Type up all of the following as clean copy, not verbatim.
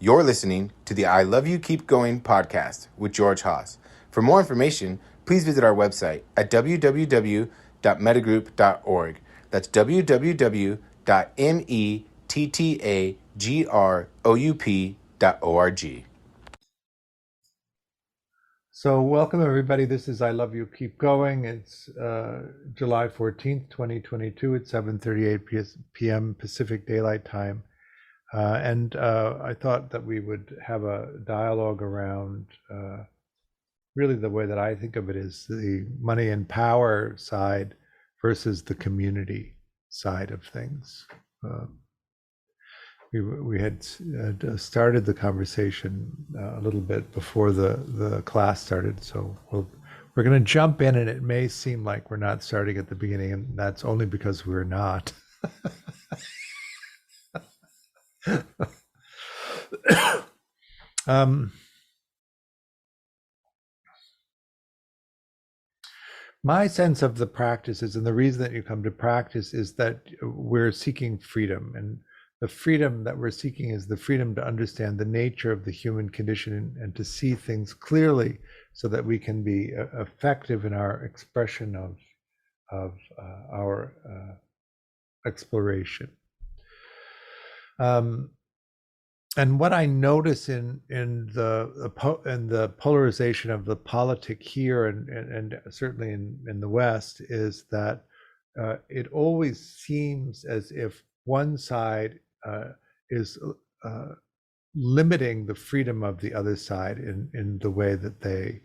You're listening to the I Love You Keep Going podcast with George Haas. For more information, please visit our website at www.mettagroup.org. That's www.mettagroup.org. So welcome everybody. This is I Love You Keep Going. It's July 14th, 2022 at 7:38 p.m. Pacific Daylight Time. And I thought that we would have a dialogue around really the way that I think of it is the money and power side versus the community side of things. We had started the conversation a little bit before the class started, so we're going to jump in, and it may seem like we're not starting at the beginning, and that's only because we're not. My sense of the practices, and the reason that you come to practice, is that we're seeking freedom, and the freedom that we're seeking is the freedom to understand the nature of the human condition and to see things clearly so that we can be effective in our expression of our exploration. And what I notice in the polarization of the politic here and certainly in the West is that it always seems as if one side is limiting the freedom of the other side in the way that they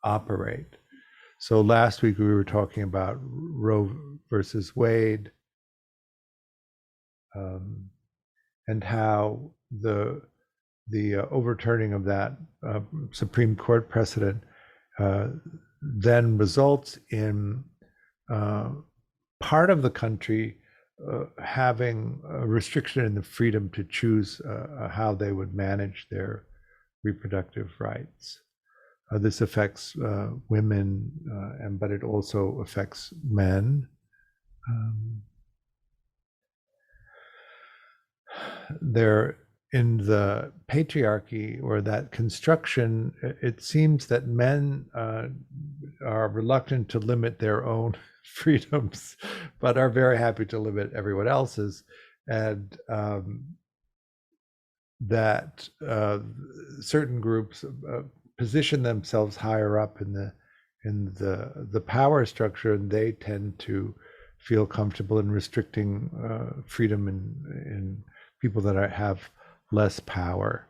operate. So last week we were talking about Roe versus Wade, and how the overturning of that Supreme Court precedent then results in part of the country having a restriction in the freedom to choose how they would manage their reproductive rights. This affects women, but it also affects men. There, in the patriarchy or that construction, it seems that men are reluctant to limit their own freedoms, but are very happy to limit everyone else's, and that certain groups position themselves higher up in the power structure, and they tend to feel comfortable in restricting freedom in people that have less power.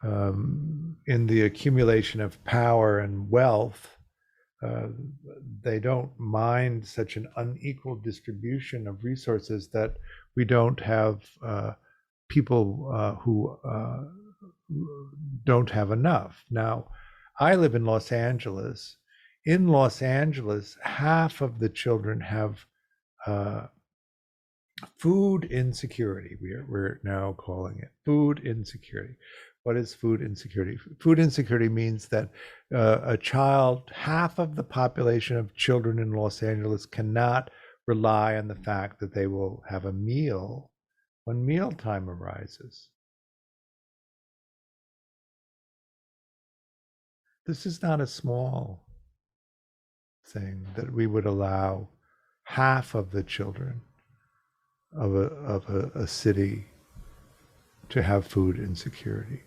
In the accumulation of power and wealth, they don't mind such an unequal distribution of resources that we don't have people who don't have enough. Now, I live in Los Angeles. In Los Angeles, half of the children have food insecurity. We're now calling it food insecurity. What is food insecurity? Food insecurity means that half of the population of children in Los Angeles cannot rely on the fact that they will have a meal when mealtime arises. This is not a small thing that we would allow half of the children of a city to have food insecurity.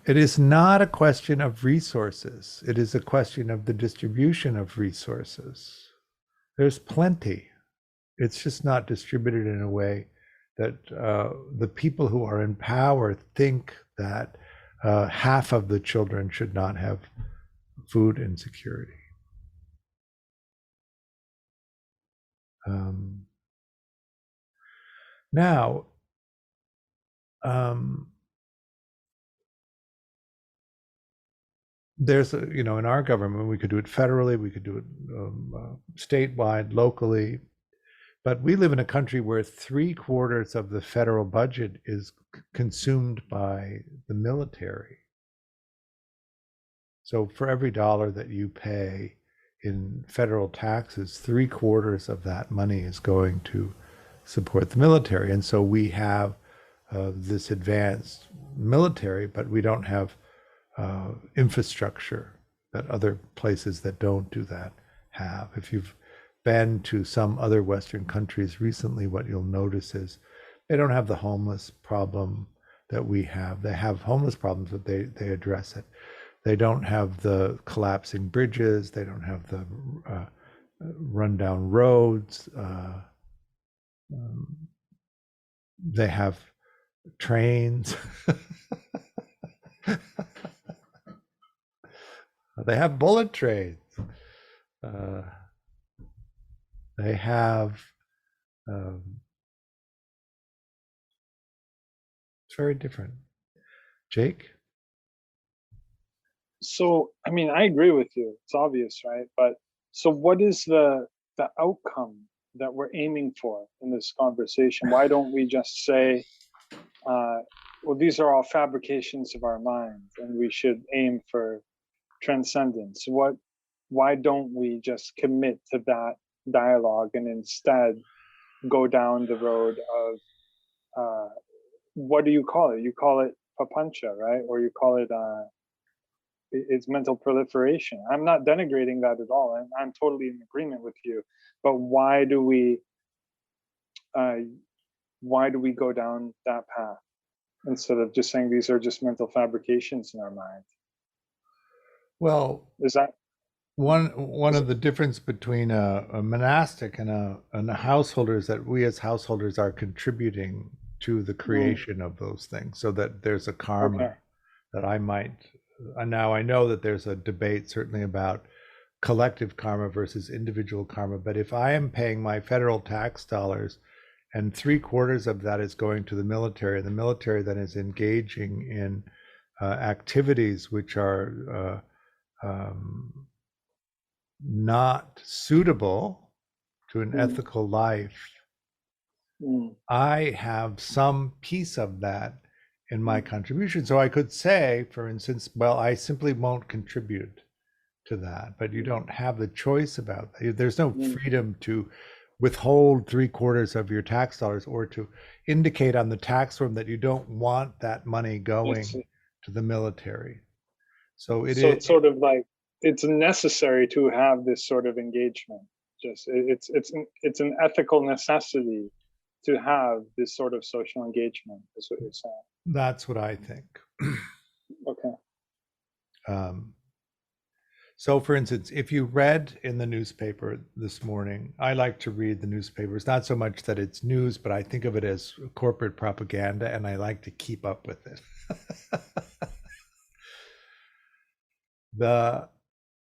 It is not a question of resources. It is a question of the distribution of resources. There's plenty. It's just not distributed in a way that the people who are in power think that half of the children should not have food insecurity. Now, there's in our government, we could do it federally, we could do it statewide, locally, but we live in a country where 3/4 of the federal budget is consumed by the military. So for every dollar that you pay in federal taxes, 3/4 of that money is going to support the military. And so we have this advanced military, but we don't have infrastructure that other places that don't do that have. If you've been to some other Western countries recently, what you'll notice is they don't have the homeless problem that we have. They have homeless problems, but they address it. They don't have the collapsing bridges. They don't have the rundown roads. They have trains. They have bullet trains. They have. It's very different. Jake? So, I mean, I agree with you. It's obvious, right? But so what is the outcome that we're aiming for in this conversation? Why don't we just say, well, these are all fabrications of our mind and we should aim for transcendence? Why don't we just commit to that dialogue and instead go down the road of, what do you call it? You call it papancha, right? Or you call it, it's mental proliferation. I'm not denigrating that at all. I'm totally in agreement with you. But why do we go down that path instead of just saying these are just mental fabrications in our mind? Well, Is that one of the difference between a monastic and a householder is that we as householders are contributing to the creation of those things, so that there's a karma that I might. Now I know that there's a debate certainly about collective karma versus individual karma, but if I am paying my federal tax dollars and 3/4 of that is going to the military, and the military then is engaging in activities which are not suitable to an ethical life, I have some piece of that in my contribution. So I could say, for instance, well, I simply won't contribute to that, but you don't have the choice about that. There's no freedom to withhold 3/4 of your tax dollars or to indicate on the tax form that you don't want that money going to the military. So it's sort of like it's necessary to have this sort of engagement. Just it's an ethical necessity to have this sort of social engagement, is what you're saying. That's what I think. Okay. So for instance, if you read in the newspaper this morning, I like to read the newspapers, not so much that it's news, but I think of it as corporate propaganda, and I like to keep up with it.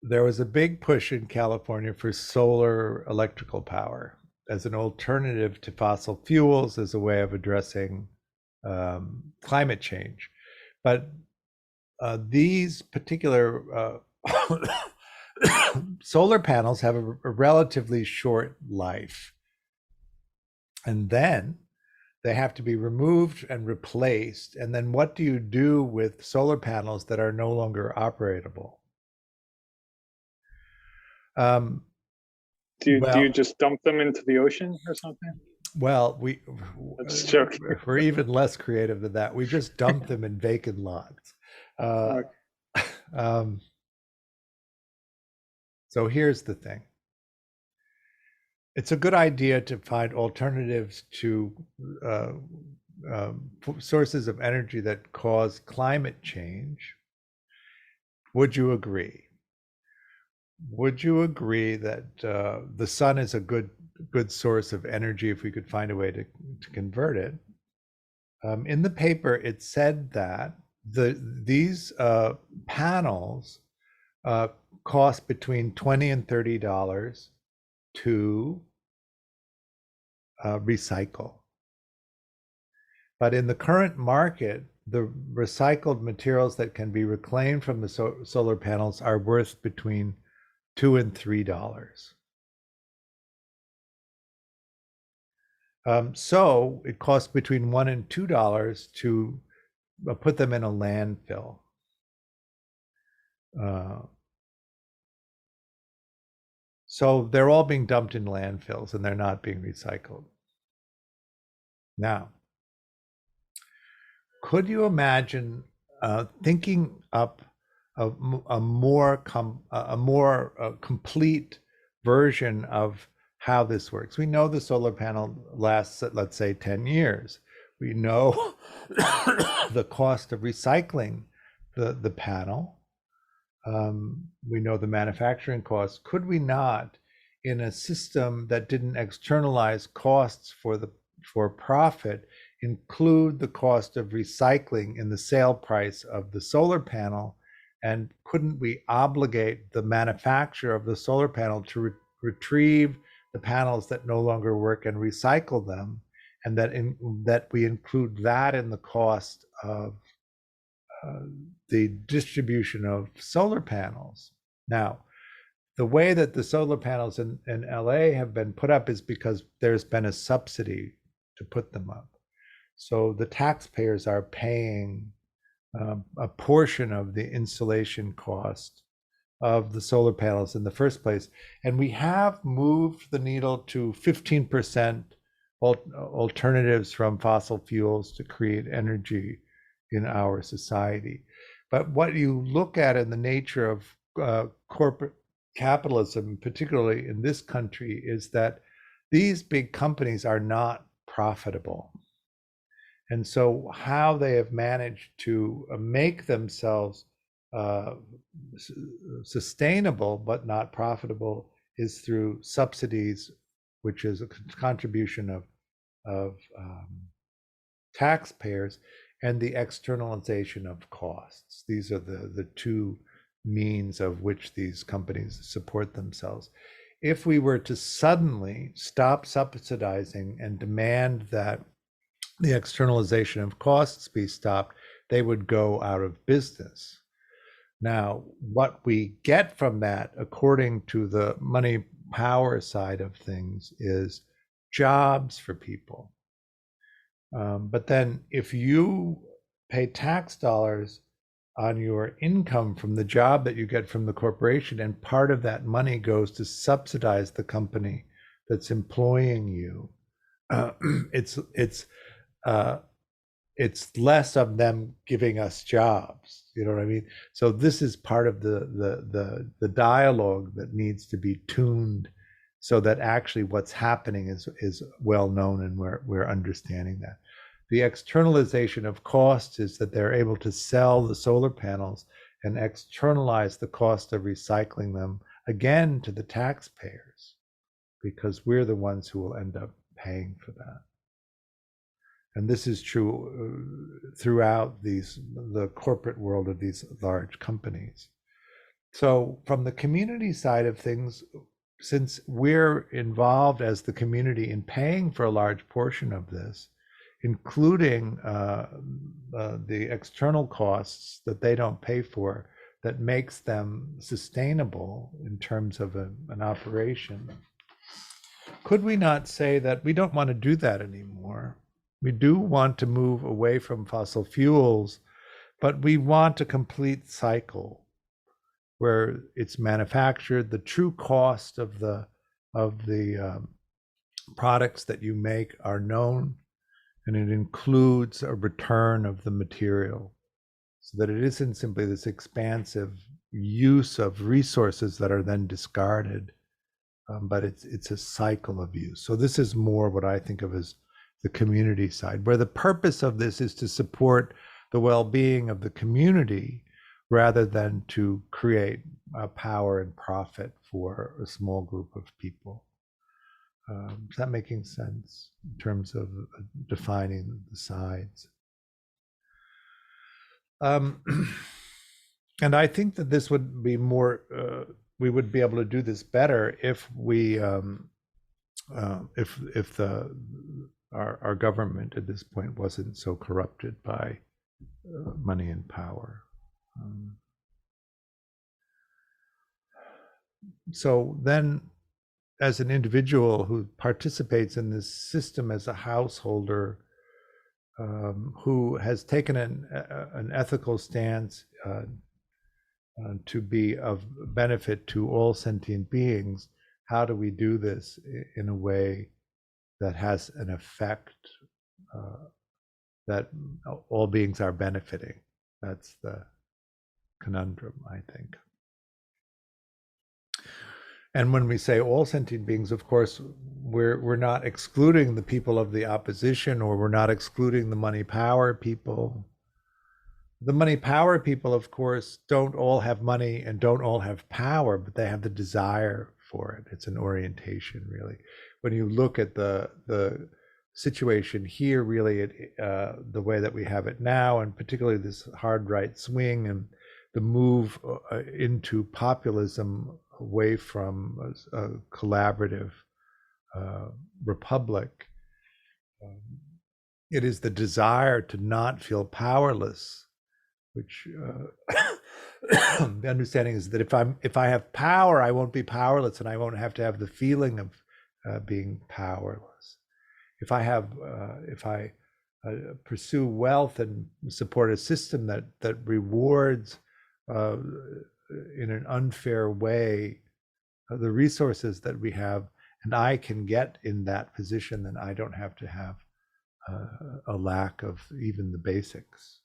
There was a big push in California for solar electrical power as an alternative to fossil fuels, as a way of addressing climate change. But these particular solar panels have a relatively short life. And then they have to be removed and replaced. And then what do you do with solar panels that are no longer operatable? Do you just dump them into the ocean or something? Well, we're even less creative than that. We just dump them in vacant lots. So here's the thing. It's a good idea to find alternatives to sources of energy that cause climate change. Would you agree? Would you agree that the sun is a good source of energy if we could find a way to convert it? In the paper, it said that these panels cost between $20 and $30 to recycle. But in the current market, the recycled materials that can be reclaimed from the solar panels are worth between $2 and $3. So it costs between $1 and $2 to put them in a landfill. So they're all being dumped in landfills and they're not being recycled. Now, Could you imagine thinking up a more complete version of how this works? We know the solar panel lasts, let's say, 10 years. We know the cost of recycling the panel. We know the manufacturing costs. Could we not, in a system that didn't externalize costs for profit, include the cost of recycling in the sale price of the solar panel? And couldn't we obligate the manufacturer of the solar panel to retrieve the panels that no longer work and recycle them, and that we include that in the cost of the distribution of solar panels? Now, the way that the solar panels in LA have been put up is because there's been a subsidy to put them up. So the taxpayers are paying a portion of the installation cost of the solar panels in the first place. And we have moved the needle to 15% alternatives from fossil fuels to create energy in our society. But what you look at in the nature of corporate capitalism, particularly in this country, is that these big companies are not profitable. And so how they have managed to make themselves sustainable but not profitable is through subsidies, which is a contribution of taxpayers, and the externalization of costs. These are the two means of which these companies support themselves. If we were to suddenly stop subsidizing and demand that the externalization of costs be stopped, they would go out of business. Now, what we get from that, according to the money power side of things, is jobs for people. But then if you pay tax dollars on your income from the job that you get from the corporation, and part of that money goes to subsidize the company that's employing you, it's less of them giving us jobs. You know what I mean? So this is part of the dialogue that needs to be tuned, so that actually what's happening is well known, and we're understanding that. The externalization of costs is that they're able to sell the solar panels and externalize the cost of recycling them again to the taxpayers, because we're the ones who will end up paying for that. And this is true throughout the corporate world of these large companies. So from the community side of things, since we're involved as the community in paying for a large portion of this, including the external costs that they don't pay for, that makes them sustainable in terms of an operation, could we not say that we don't want to do that anymore? We do want to move away from fossil fuels, but we want a complete cycle where it's manufactured, the true cost of the products that you make are known, and it includes a return of the material, so that it isn't simply this expansive use of resources that are then discarded, but it's a cycle of use. So this is more what I think of as the community side, where the purpose of this is to support the well-being of the community rather than to create power and profit for a small group of people. Is that making sense in terms of defining the sides? And I think that this would be more, we would be able to do this better if we, if our government at this point wasn't so corrupted by money and power. So then, as an individual who participates in this system as a householder, who has taken an ethical stance to be of benefit to all sentient beings, how do we do this in a way that has an effect that all beings are benefiting. That's the conundrum, I think. And when we say all sentient beings, of course, we're not excluding the people of the opposition, or we're not excluding the money power people. The money power people, of course, don't all have money and don't all have power, but they have the desire for it. It's an orientation, really. When you look at the situation here, really, the way that we have it now, and particularly this hard right swing and the move into populism away from a collaborative republic, it is the desire to not feel powerless, which the understanding is that if I have power, I won't be powerless, and I won't have to have the feeling of being powerless. If I pursue wealth and support a system that rewards in an unfair way the resources that we have, and I can get in that position, then I don't have to have a lack of even the basics.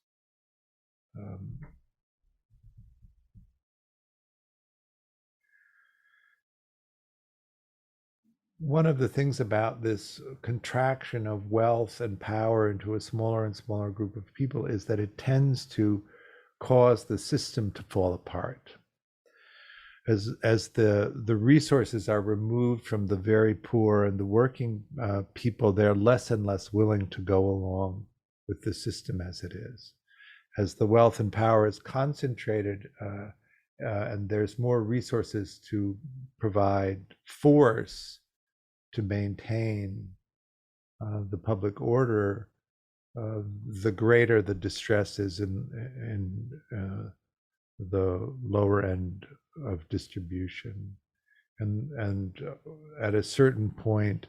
One of the things about this contraction of wealth and power into a smaller and smaller group of people is that it tends to cause the system to fall apart. As the resources are removed from the very poor and the working people, they're less and less willing to go along with the system as it is. As the wealth and power is concentrated and there's more resources to provide force to maintain the public order, the greater the distress is in the lower end of distribution. And at a certain point,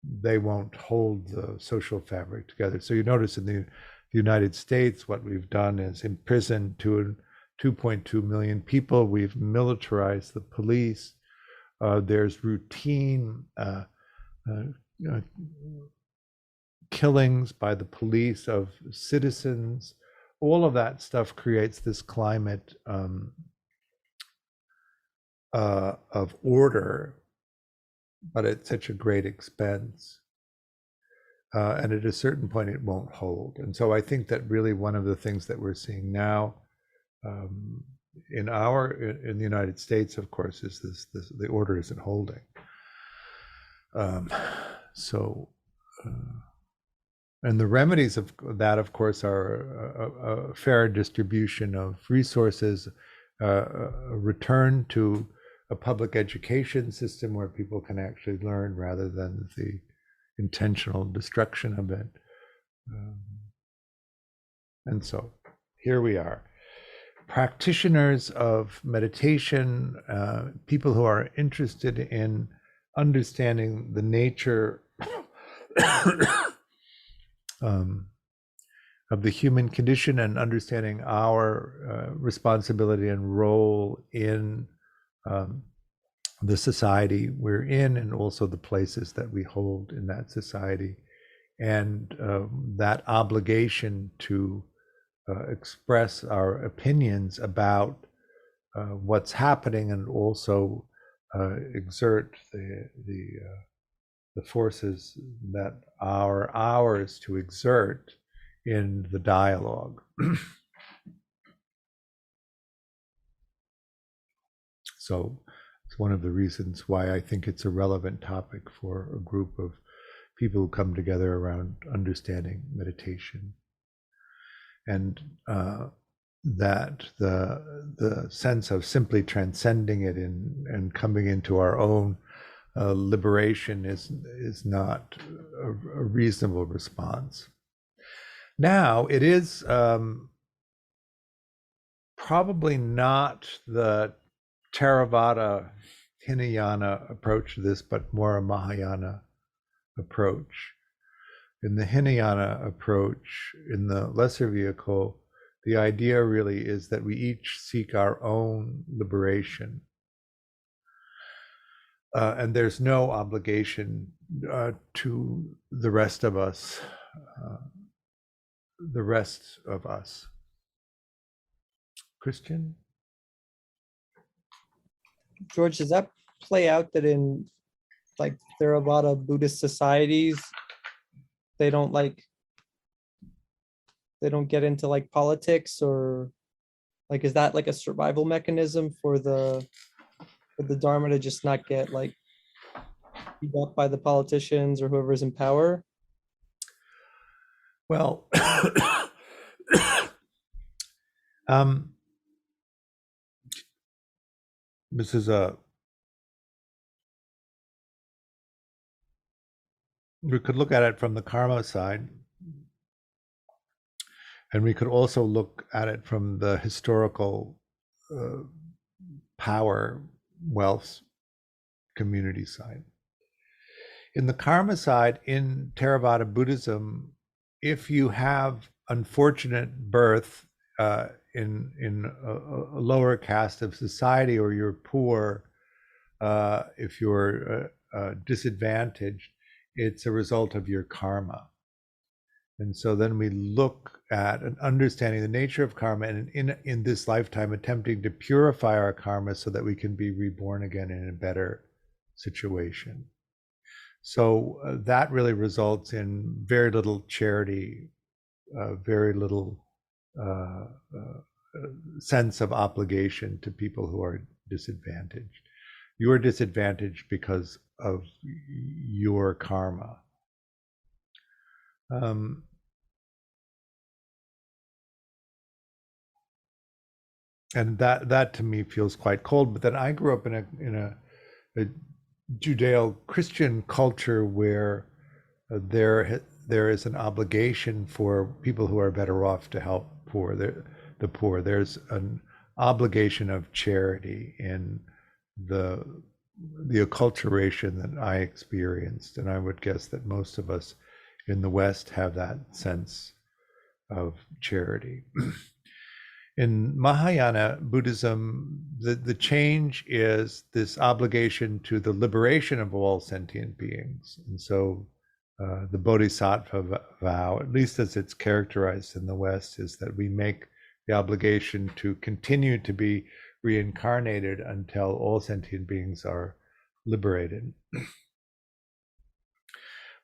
they won't hold the social fabric together. So you notice in the United States, what we've done is imprisoned 2.2 million people. We've militarized the police. There's routine killings by the police of citizens. All of that stuff creates this climate of order, but at such a great expense. And at a certain point, it won't hold. And so I think that really one of the things that we're seeing now in the United States, of course, is this the order isn't holding. And the remedies of that, of course, are a fair distribution of resources, a return to a public education system where people can actually learn rather than the intentional destruction of it. And so here we are. Practitioners of meditation, people who are interested in understanding the nature of the human condition and understanding our responsibility and role in the society we're in, and also the places that we hold in that society, and that obligation to express our opinions about what's happening, and also exert the forces that are ours to exert in the dialogue. So it's one of the reasons why I think it's a relevant topic for a group of people who come together around understanding meditation. And that the sense of simply transcending it and coming into our own liberation is not a reasonable response. Now, it is probably not the Theravada Hinayana approach to this, but more a Mahayana approach. In the Hinayana approach, in the lesser vehicle, the idea really is that we each seek our own liberation. And there's no obligation to the rest of us the rest of us. Christian? George, does that play out that in like there are a lot of Buddhist societies, they don't get into like politics, or like is that like a survival mechanism for the Dharma to just not get like beat up by the politicians or whoever's in power? Well, um, this is we could look at it from the karma side, and we could also look at it from the historical power, wealth, community side. In the karma side, in Theravada Buddhism, if you have unfortunate birth in a lower caste of society, or you're poor, if you're disadvantaged, it's a result of your karma. And so then we look at and understanding the nature of karma, and in this lifetime attempting to purify our karma so that we can be reborn again in a better situation. So that really results in very little charity, very little sense of obligation to people who are disadvantaged. You are disadvantaged because of your karma. And that to me feels quite cold. But then I grew up in a Judeo-Christian culture where there is an obligation for people who are better off to help the poor. There's an obligation of charity in the acculturation that I experienced, and I would guess that most of us in the West have that sense of charity. In Mahayana Buddhism, the change is this obligation to the liberation of all sentient beings. And so the Bodhisattva vow, at least as it's characterized in the West, is that we make the obligation to continue to be reincarnated until all sentient beings are liberated.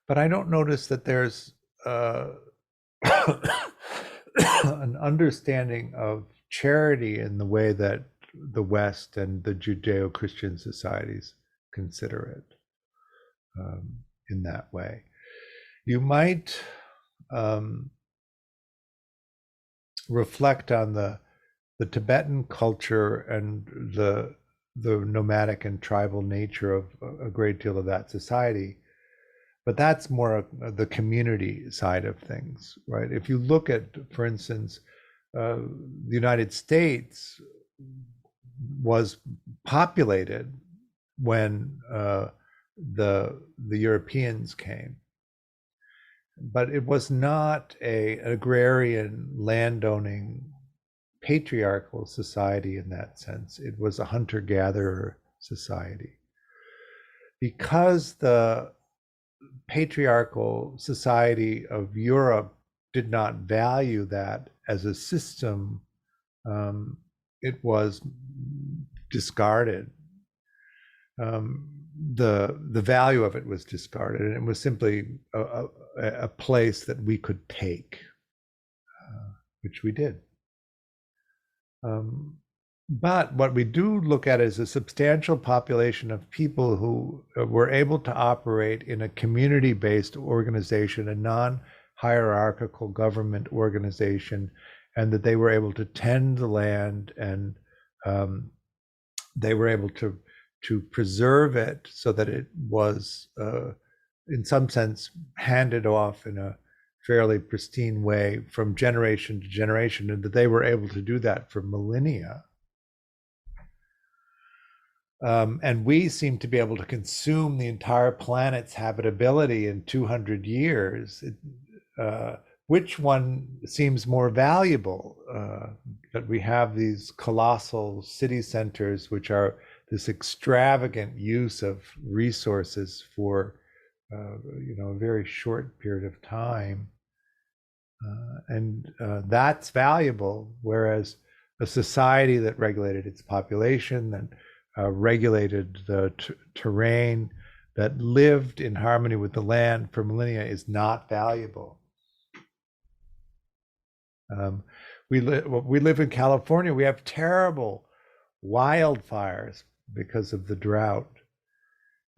But I don't notice that there's an understanding of charity in the way that the West and the Judeo-Christian societies consider it in that way. You might reflect on the Tibetan culture and the nomadic and tribal nature of a great deal of that society. But that's more the community side of things, right? If you look at, for instance, the United States was populated when the Europeans came, but it was not an agrarian, landowning, patriarchal society in that sense. It was a hunter-gatherer society. Because the patriarchal society of Europe did not value that as a system, it was discarded. The value of it was discarded, and it was simply a place that we could take, which we did. But what we do look at is a substantial population of people who were able to operate in a community-based organization, a non-hierarchical government organization, and that they were able to tend the land, and they were able to preserve it so that it was, in some sense, handed off in a fairly pristine way from generation to generation, and that they were able to do that for millennia. And we seem to be able to consume the entire planet's habitability in 200 years. Which one seems more valuable? That we have these colossal city centers, which are this extravagant use of resources for a very short period of time, And that's valuable, whereas a society that regulated its population, that regulated the terrain, that lived in harmony with the land for millennia is not valuable. We live in California. We have terrible wildfires because of the drought.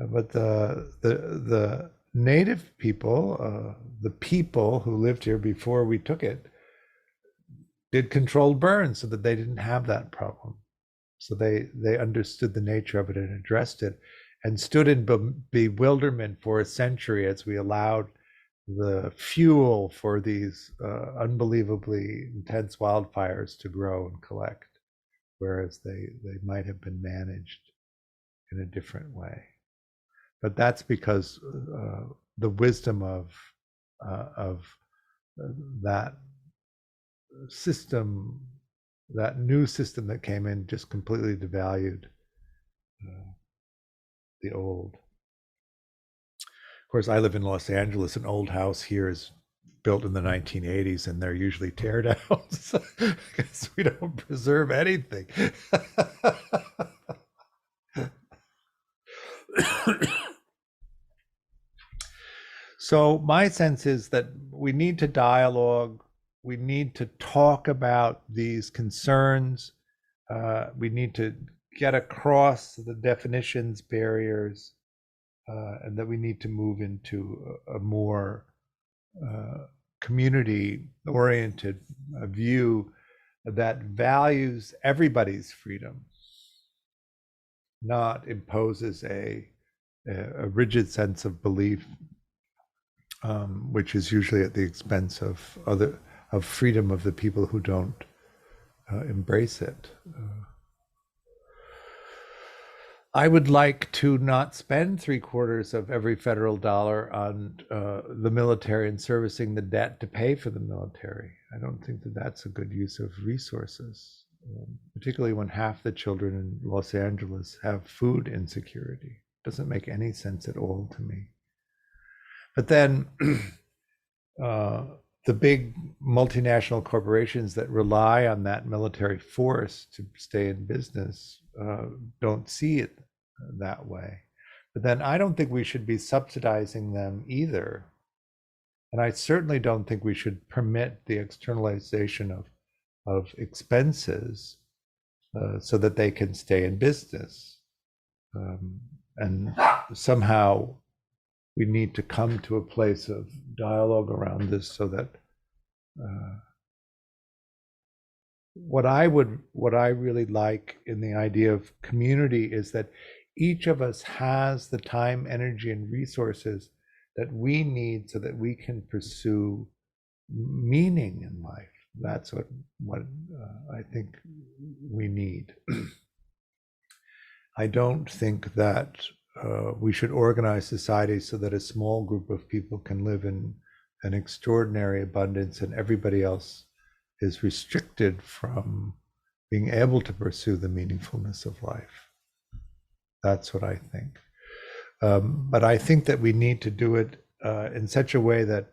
But the native people, the people who lived here before we took it, did controlled burns so that they didn't have that problem. So they understood the nature of it and addressed it, and stood in bewilderment for a century as we allowed the fuel for these unbelievably intense wildfires to grow and collect, whereas they might have been managed in a different way. But that's because the wisdom of that system, that new system that came in, just completely devalued the old. Of course, I live in Los Angeles. An old house here is built in the 1980s, and they're usually tear downs because we don't preserve anything. So my sense is that we need to dialogue. We need to talk about these concerns. We need to get across the definitions barriers, and that we need to move into a more community-oriented view that values everybody's freedom, not imposes a rigid sense of belief, which is usually at the expense of freedom of the people who don't embrace it. I would like to not spend 3/4 of every federal dollar on the military and servicing the debt to pay for the military. I don't think that that's a good use of resources, particularly when half the children in Los Angeles have food insecurity. It doesn't make any sense at all to me. But then the big multinational corporations that rely on that military force to stay in business don't see it that way. But then I don't think we should be subsidizing them either. And I certainly don't think we should permit the externalization of expenses so that they can stay in business. And somehow we need to come to a place of dialogue around this so that what I really like in the idea of community is that each of us has the time, energy, and resources that we need so that we can pursue meaning in life. That's what I think we need. I don't think that we should organize society so that a small group of people can live in an extraordinary abundance and everybody else is restricted from being able to pursue the meaningfulness of life. That's what I think. But I think that we need to do it in such a way that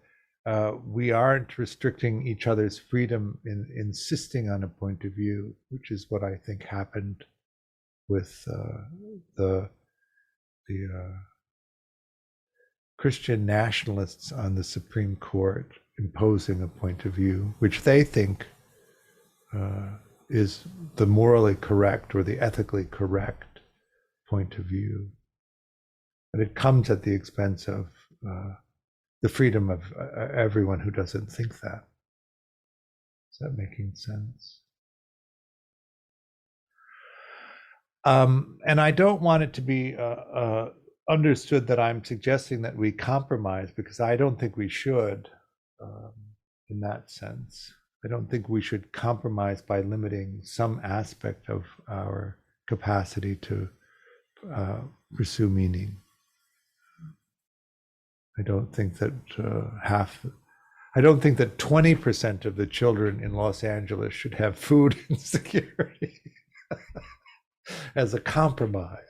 we aren't restricting each other's freedom in insisting on a point of view, which is what I think happened with the Christian nationalists on the Supreme Court imposing a point of view which they think is the morally correct or the ethically correct point of view. But it comes at the expense of the freedom of everyone who doesn't think that. Is that making sense? And I don't want it to be understood that I'm suggesting that we compromise, because I don't think we should in that sense. I don't think we should compromise by limiting some aspect of our capacity to pursue meaning. I don't think that I don't think that 20% of the children in Los Angeles should have food insecurity as a compromise.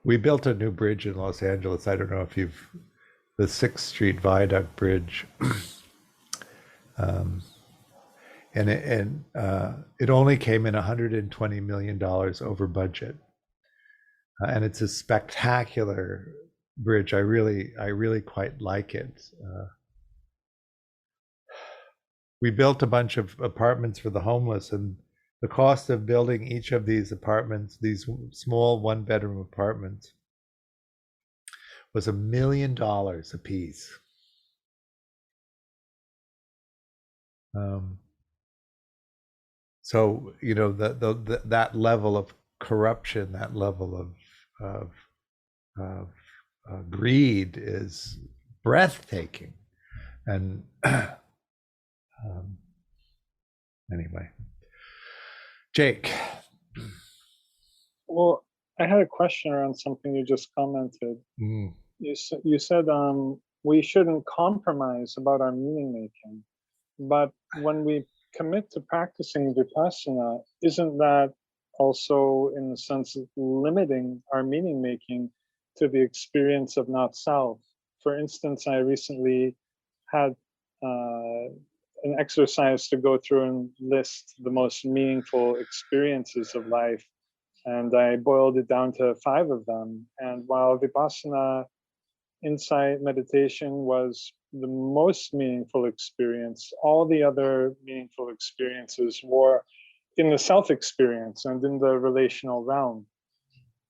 We built a new bridge in Los Angeles. I don't know if you've, the 6th Street Viaduct Bridge. And it only came in $120 million over budget. And it's a spectacular bridge. I really quite like it. We built a bunch of apartments for the homeless, and the cost of building each of these apartments, these small 1-bedroom apartments, was $1 million a piece. So that level of corruption, that level of greed is breathtaking. And anyway, Jake. Well, I had a question around something you just commented. You said we shouldn't compromise about our meaning making, but when we commit to practicing vipassana, isn't that also in the sense of limiting our meaning making to the experience of not self? For instance, I recently had an exercise to go through and list the most meaningful experiences of life, and I boiled it down to 5 of them. And while vipassana insight meditation was the most meaningful experience, all the other meaningful experiences were in the self experience and in the relational realm.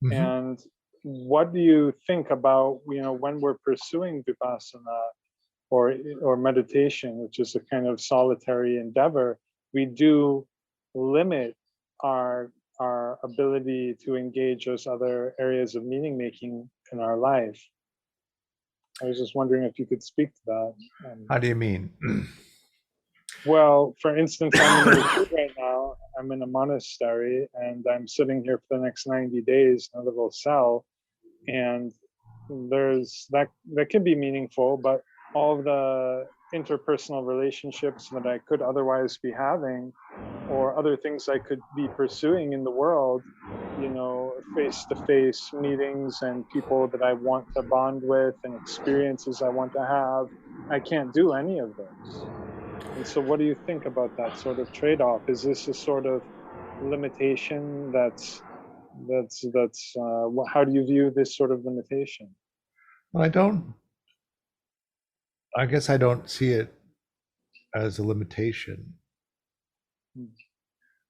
Mm-hmm. And what do you think about, when we're pursuing vipassana or meditation, which is a kind of solitary endeavor, we do limit our ability to engage those other areas of meaning making in our life. I was just wondering if you could speak to that. How do you mean? Well, for instance, I'm in a retreat right now. I'm in a monastery, and I'm sitting here for the next 90 days in a little cell. And there's that can be meaningful, but all of the interpersonal relationships that I could otherwise be having, or other things I could be pursuing in the world, face-to-face meetings and people that I want to bond with and experiences I want to have, I can't do any of those. And so what do you think about that sort of trade-off? Is this a sort of limitation that's how do you view this sort of limitation? Well, I guess I don't see it as a limitation.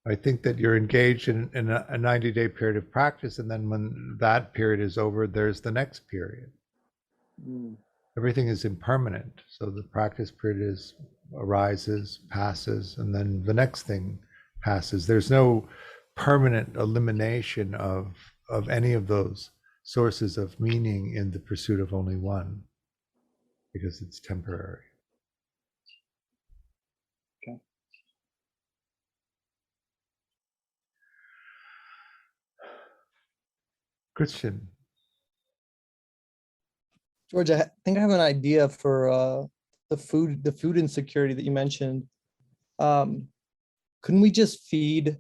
I think that you're engaged in a 90-day period of practice, and then when that period is over, there's the next period. Everything is impermanent. So the practice period arises, passes, and then the next thing passes. There's no permanent elimination of any of those sources of meaning in the pursuit of only one, because it's temporary. Okay. Christian. George, I think I have an idea for the food insecurity that you mentioned. Couldn't we just feed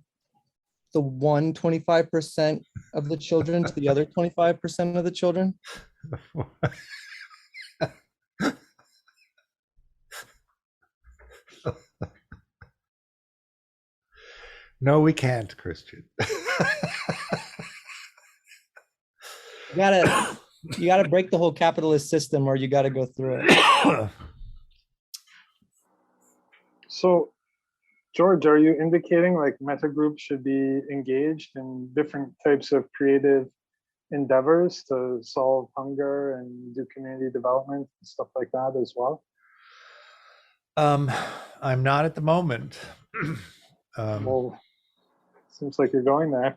the 25% of the children to the other 25% of the children? No, we can't, Christian. You gotta break the whole capitalist system, or you gotta go through it. So, George, are you indicating like Mettagroup should be engaged in different types of creative endeavors to solve hunger and do community development and stuff like that as well? I'm not at the moment. Well, seems like you're going there.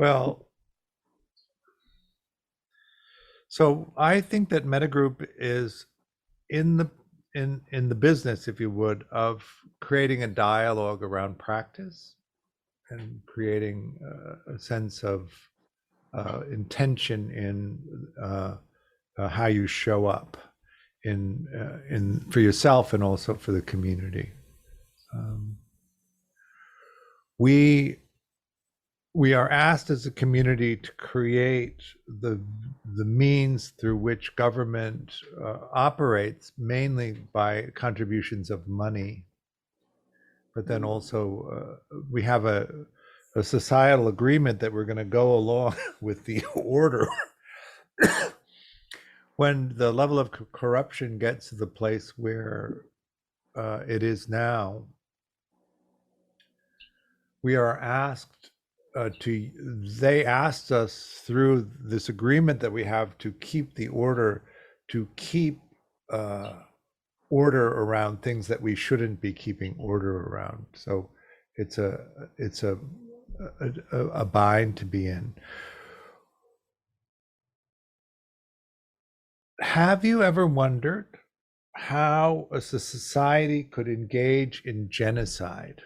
Well, so I think that Mettagroup is in the business, if you would, of creating a dialogue around practice and creating a sense of intention in how you show up in for yourself and also for the community. We we are asked as a community to create the means through which government operates, mainly by contributions of money. But then also we have a societal agreement that we're going to go along with the order. When the level of corruption gets to the place where it is now, we are asked they asked us through this agreement that we have to keep the order, to keep order around things that we shouldn't be keeping order around. So it's a bind to be in. Have you ever wondered how a society could engage in genocide?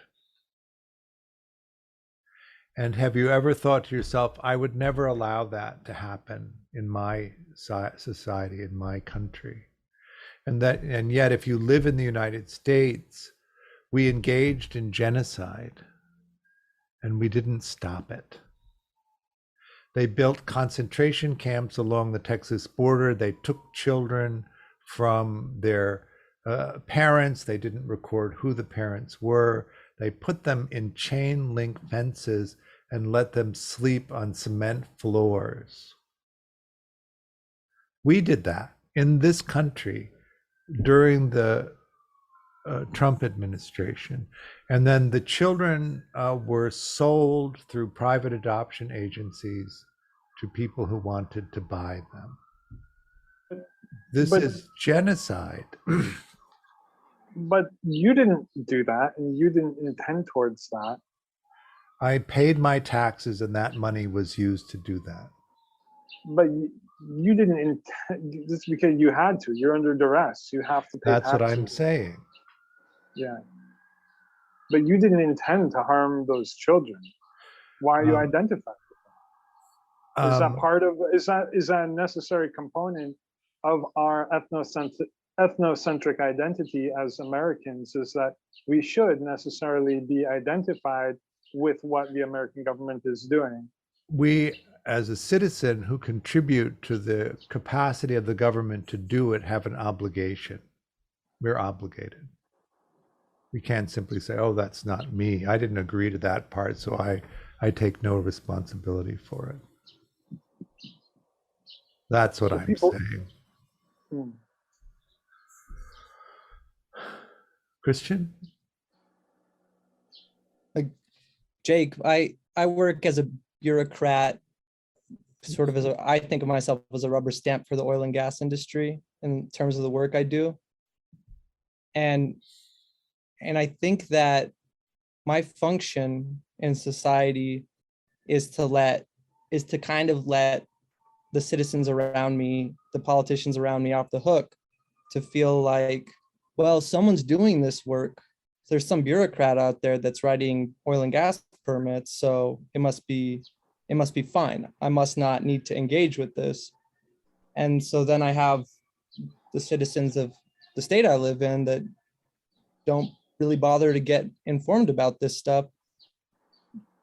And have you ever thought to yourself, I would never allow that to happen in my society, in my country? And yet, if you live in the United States, we engaged in genocide and we didn't stop it. They built concentration camps along the Texas border. They took children from their parents. They didn't record who the parents were. They put them in chain link fences and let them sleep on cement floors. We did that in this country during the Trump administration. And then the children were sold through private adoption agencies to people who wanted to buy them. This is genocide. But you didn't do that, and you didn't intend towards that. I paid my taxes, and that money was used to do that. But you didn't intend, just because you had to. You're under duress. You have to pay That's taxes. what I'm saying. Yeah. But you didn't intend to harm those children. Why are you identified with them? Is that part of, is that a necessary component of our ethnocentric identity as Americans, is that we should necessarily be identified with what the American government is doing? We, as a citizen who contribute to the capacity of the government to do it, have an obligation. We're obligated. We can't simply say, oh, that's not me. I didn't agree to that part, so I take no responsibility for it. That's what I'm saying. Christian? Jake, I work as a bureaucrat, sort of as I think of myself as a rubber stamp for the oil and gas industry in terms of the work I do. And I think that my function in society is to kind of let the citizens around me, the politicians around me, off the hook, to feel like, well, someone's doing this work. There's some bureaucrat out there that's writing oil and gas permits, so it must be fine. I must not need to engage with this. And so then I have the citizens of the state I live in that don't really bother to get informed about this stuff.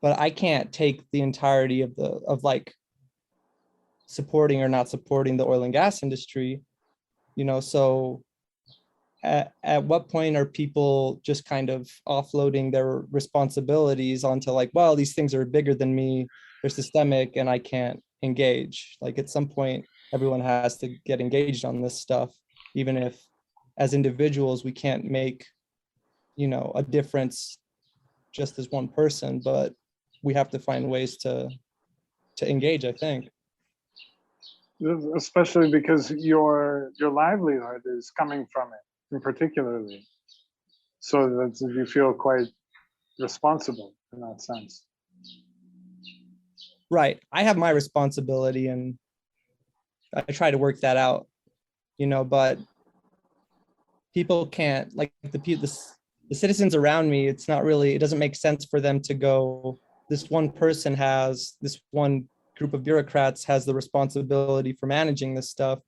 But I can't take the entirety of like supporting or not supporting the oil and gas industry, so at what point are people just kind of offloading their responsibilities onto like, well, these things are bigger than me, they're systemic, and I can't engage? Like at some point, everyone has to get engaged on this stuff, even if as individuals we can't make, a difference just as one person, but we have to find ways to engage, I think. Especially because your livelihood is coming from it, in particularly. So that you feel quite responsible in that sense. Right. I have my responsibility and I try to work that out, but people can't, like the citizens around me, it doesn't make sense for them to go, this one group of bureaucrats has the responsibility for managing this stuff.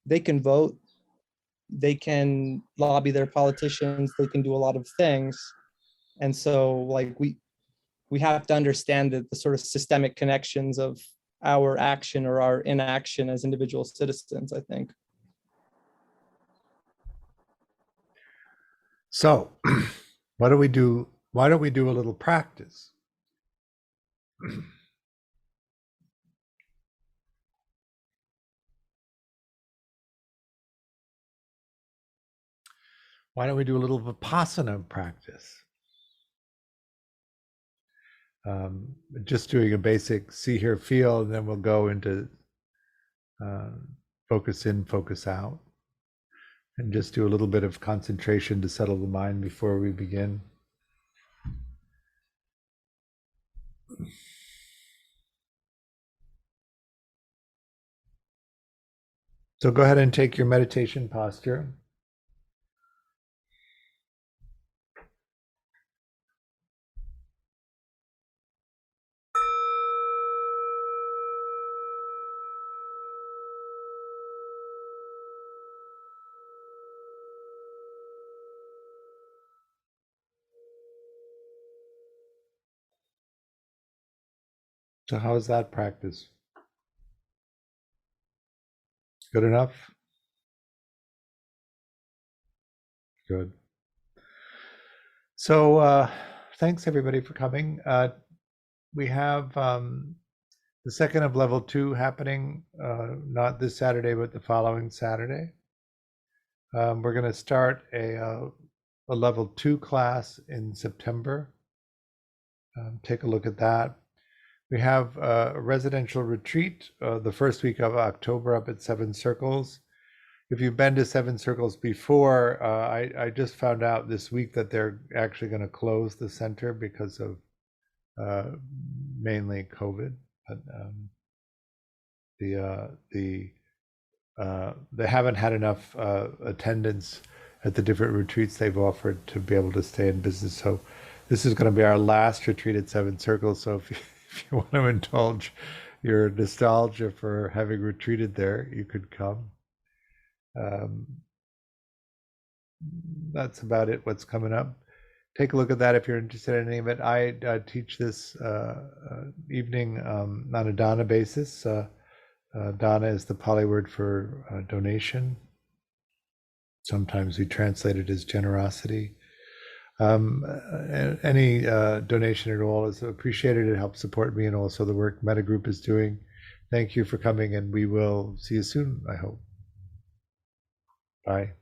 They can vote, they can lobby their politicians, they can do a lot of things. And so like we have to understand the sort of systemic connections of our action or our inaction as individual citizens, I think. So what do we do? Why don't we do a little practice? Why don't we do a little Vipassana practice? Just doing a basic see, hear, feel, and then we'll go into focus in, focus out, and just do a little bit of concentration to settle the mind before we begin. So go ahead and take your meditation posture. So how is that practice? Good enough? Good. So thanks everybody for coming. We have the second of level 2 happening, not this Saturday, but the following Saturday. We're going to start a level 2 class in September. Take a look at that. We have a residential retreat the first week of October up at Seven Circles. If you've been to Seven Circles before, I just found out this week that they're actually going to close the center because of mainly COVID. But they haven't had enough attendance at the different retreats they've offered to be able to stay in business. So this is going to be our last retreat at Seven Circles. So if you want to indulge your nostalgia for having retreated there, you could come. That's about it, what's coming up. Take a look at that if you're interested in any of it. I teach this evening on a dana basis. Dana is the Pali word for donation. Sometimes we translate it as generosity. Any donation at all is appreciated. It helps support me and also the work Mettagroup is doing. Thank you for coming, and we will see you soon, I hope. Bye.